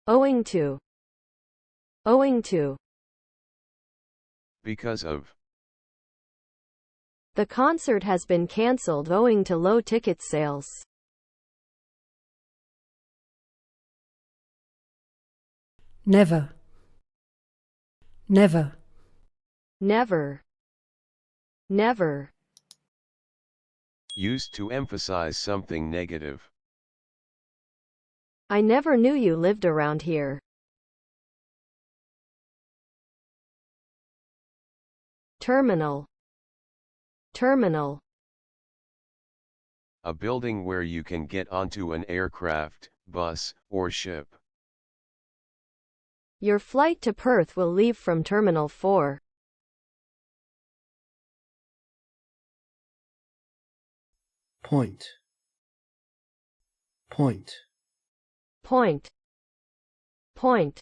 owing to, owing to. Because of. The concert has been cancelled owing to low ticket sales. Never. Never. Never. Never. Used to emphasize something negative. I never knew you lived around here. Terminal. Terminal. A building where you can get onto an aircraft, bus, or ship. Your flight to Perth will leave from Terminal 4. Point. Point. Point. Point.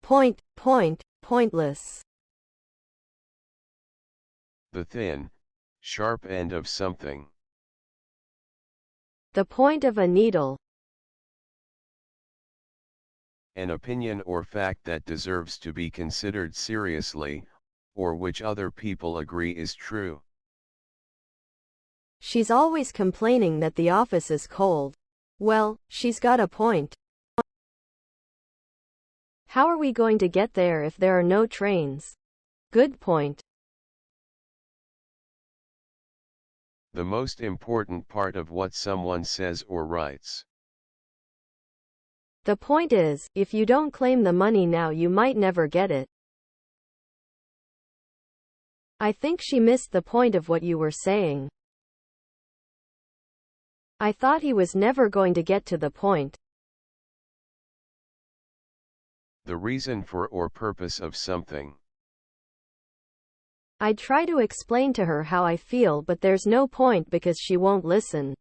Point. Point. Pointless. The thin, sharp end of something. The point of a needle. An opinion or fact that deserves to be considered seriously, or which other people agree is true. She's always complaining that the office is cold. Well, she's got a point. How are we going to get there if there are no trains? Good point. The most important part of what someone says or writes. The point is, if you don't claim the money now, you might never get it. I think she missed the point of what you were saying. I thought he was never going to get to the point. The reason for or purpose of something. I try to explain to her how I feel, but there's no point because she won't listen.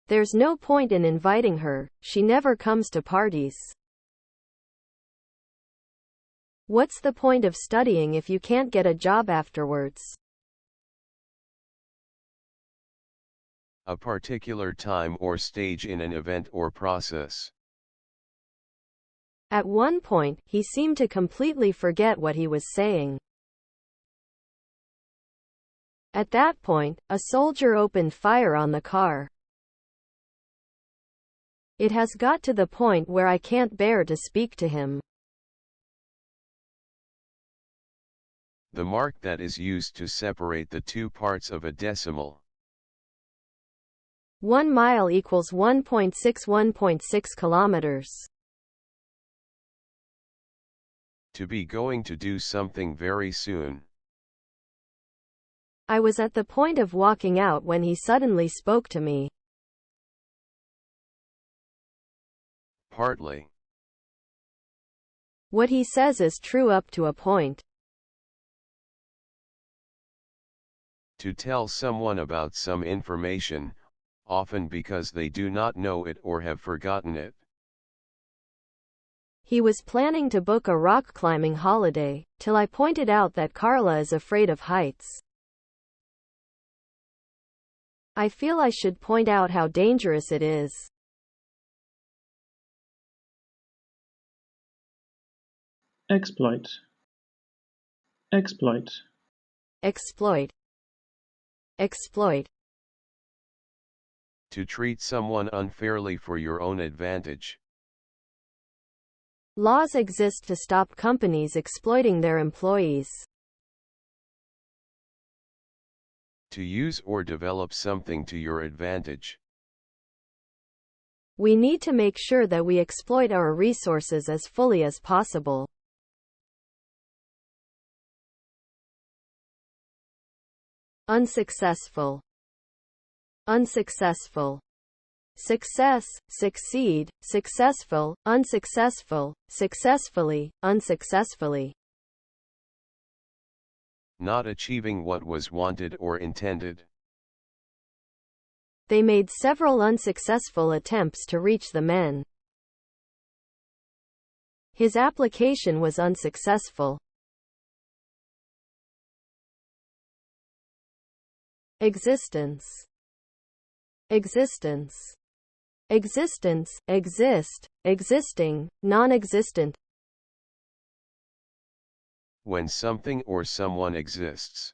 There's no point in inviting her, she never comes to parties. What's the point of studying if you can't get a job afterwards? A particular time or stage in an event or process. At one point, he seemed to completely forget what he was saying. At that point, a soldier opened fire on the car. It has got to the point where I can't bear to speak to him. The mark that is used to separate the two parts of a decimal. 1 mile equals 1.6 kilometers. To be going to do something very soon. I was at the point of walking out when he suddenly spoke to me. Partly. What he says is true up to a point. To tell someone about some information, often because they do not know it or have forgotten it. He was planning to book a rock climbing holiday, till I pointed out that Carla is afraid of heights. I feel I should point out how dangerous it is. Exploit. Exploit. Exploit. Exploit. To treat someone unfairly for your own advantage. Laws exist to stop companies exploiting their employees. To use or develop something to your advantage. We need to make sure that we exploit our resources as fully as possible. Unsuccessful. Unsuccessful. Success, succeed, successful, unsuccessful, successfully, unsuccessfully. Not achieving what was wanted or intended. They made several unsuccessful attempts to reach the men. His application was unsuccessful. Existence. Existence. existence, exist, existing, non-existent. When something or someone exists.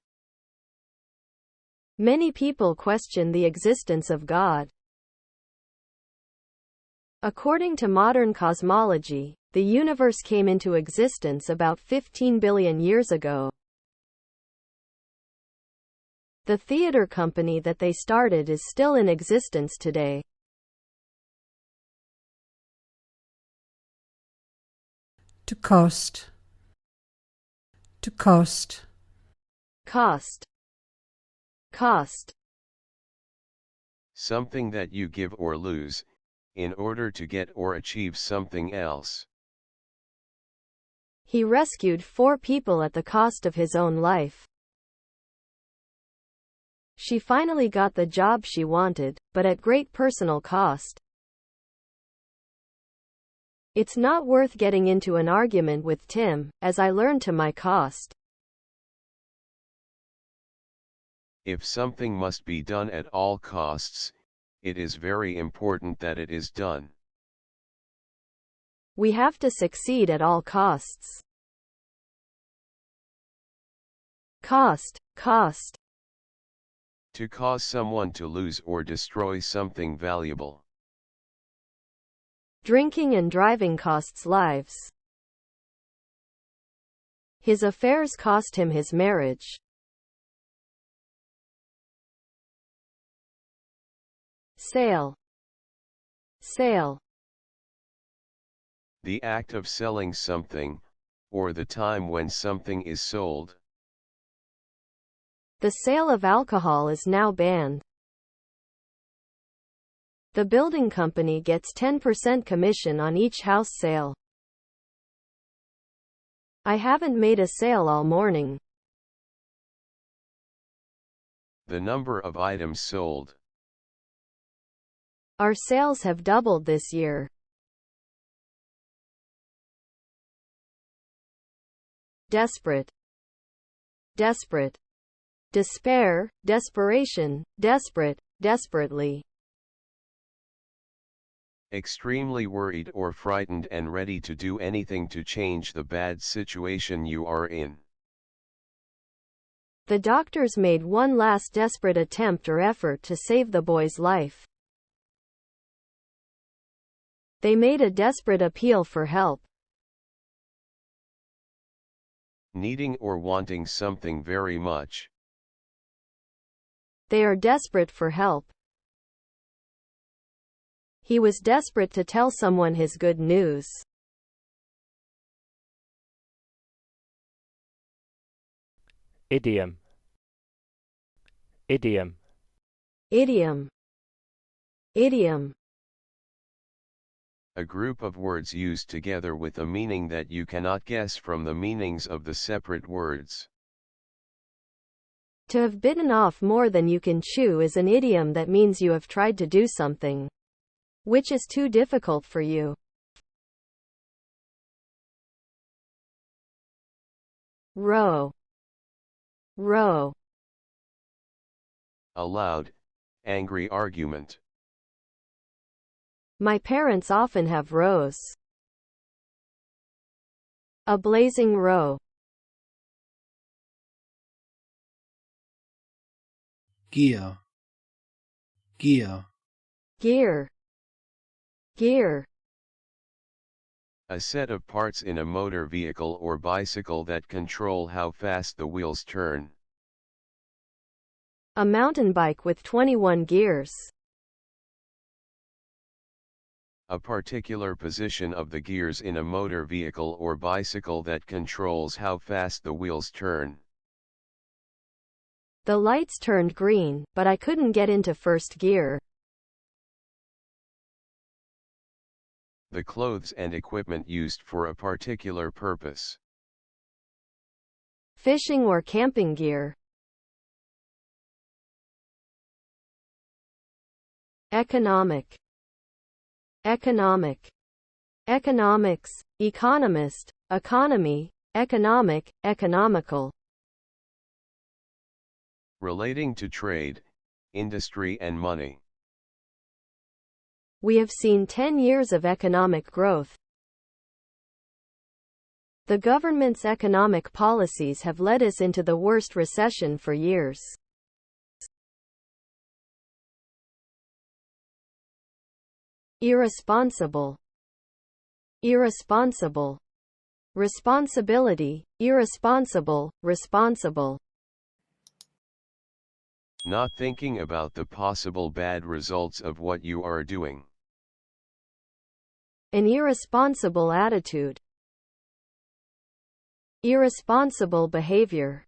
Many people question the existence of God. According to modern cosmology, the universe came into existence about 15 billion years ago. The theater company that they started is still in existence today. To cost. To cost. Cost. Cost. Something that you give or lose, in order to get or achieve something else. He rescued 4 people at the cost of his own life. She finally got the job she wanted, but at great personal cost. It's not worth getting into an argument with Tim, as I learned to my cost. If something must be done at all costs, it is very important that it is done. We have to succeed at all costs. Cost. Cost. To cause someone to lose or destroy something valuable. Drinking and driving costs lives. His affairs cost him his marriage. Sale. Sale. The act of selling something, or the time when something is sold. The sale of alcohol is now banned. The building company gets 10% commission on each house sale. I haven't made a sale all morning. The number of items sold. Our sales have doubled this year. Desperate. Desperate. Despair, desperation, desperate, desperately. Extremely worried or frightened and ready to do anything to change the bad situation you are in. The doctors made one last desperate attempt or effort to save the boy's life. They made a desperate appeal for help. Needing or wanting something very much. They are desperate for help. He was desperate to tell someone his good news. Idiom. Idiom. Idiom. Idiom. A group of words used together with a meaning that you cannot guess from the meanings of the separate words. To have bitten off more than you can chew is an idiom that means you have tried to do something which is too difficult for you. Row. Row. A loud, angry argument. My parents often have rows. A blazing row. Gear. Gear. Gear. Gear. A set of parts in a motor vehicle or bicycle that control how fast the wheels turn. A mountain bike with 21 gears. A particular position of the gears in a motor vehicle or bicycle that controls how fast the wheels turn. The lights turned green, but I couldn't get into first gear. The clothes and equipment used for a particular purpose. Fishing or camping gear. Economic. Economic. Economics, economist, economy, economic, economical. Relating to trade, industry and money. We have seen 10 years of economic growth. The government's economic policies have led us into the worst recession for years. Irresponsible. Irresponsible. Responsibility. Irresponsible. Responsible. Not thinking about the possible bad results of what you are doing. An irresponsible attitude. Irresponsible behavior.